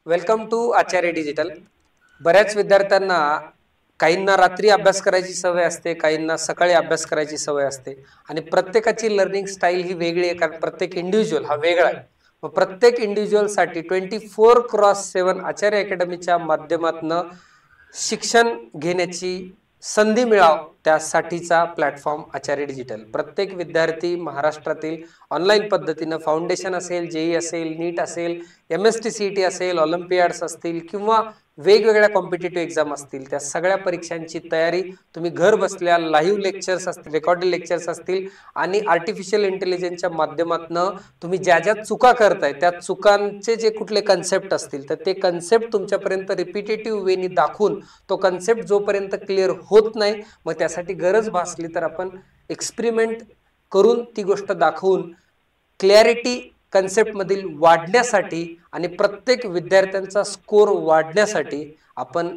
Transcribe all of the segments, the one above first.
Welcome to Acharya digital. बऱ्याच विद्यार्थ्यांना काहींना रात्री अभ्यास करायची सवय असते, काहींना सकाळी अभ्यास करायची सवय असते आणि प्रत्येकाची लर्निंग स्टाईल ही वेगळी आहे, कारण प्रत्येक इंडिव्हिज्युअल हा वेगळा आहे. मग प्रत्येक इंडिव्हिज्युअलसाठी 24x7 आचार्य अकॅडमीच्या माध्यमातून शिक्षण घेण्याची संधी मिळाव त्यासाठीचा प्लॅटफॉर्म आचार्य डिजिटल. प्रत्येक विद्यार्थी महाराष्ट्रातील ऑनलाईन पद्धतीनं फाउंडेशन असेल, जेई असेल, नीट असेल, MST CET असेल, ऑलिम्पियाड्स असतील किंवा वेगवेगळ्या कॉम्पिटेटिव्ह एक्झाम असतील, त्या सगळ्या परीक्षांची तयारी तुम्ही घर बसल्या लाईव्ह लेक्चर्स असतील, रेकॉर्डेड लेक्चर्स असतील आणि आर्टिफिशियल इंटेलिजन्सच्या माध्यमातून तुम्ही ज्या ज्या चुका करताय त्या चुकांचे जे कुठले कन्सेप्ट असतील तर ते कन्सेप्ट तुमच्यापर्यंत रिपिटेटिव्ह वेनी दाखवून तो कन्सेप्ट जोपर्यंत क्लिअर होत नाही, मग त्यासाठी गरज भासली तर आपण एक्सपेरिमेंट करून ती गोष्ट दाखवून क्लॅरिटी कन्सेप्टमधील वाढण्यासाठी आणि प्रत्येक विद्यार्थ्यांचा स्कोर वाढण्यासाठी आपण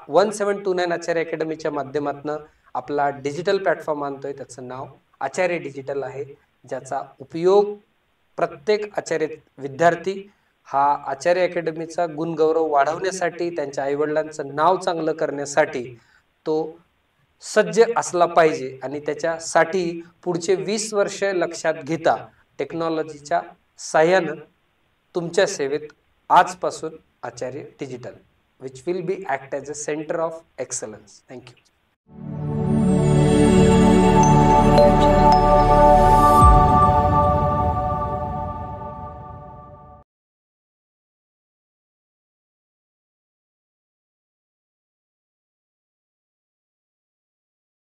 1729 आचार्य अकॅडमीच्या माध्यमातून आपला डिजिटल प्लॅटफॉर्म आणतोय. त्याचं नाव आचार्य डिजिटल आहे, ज्याचा उपयोग प्रत्येक आचार्य विद्यार्थी हा आचार्य अकॅडमीचा गुणगौरव वाढवण्यासाठी, त्यांच्या आईवडिलांचं नाव चांगलं करण्यासाठी तो सज्ज असला पाहिजे आणि त्याच्यासाठी पुढचे 20 वर्ष लक्षात घेता टेक्नॉलॉजीच्या साह्यानं तुमच्या सेवेत आजपासून Acharya digital, which will be act as a centre of excellence. Thank you.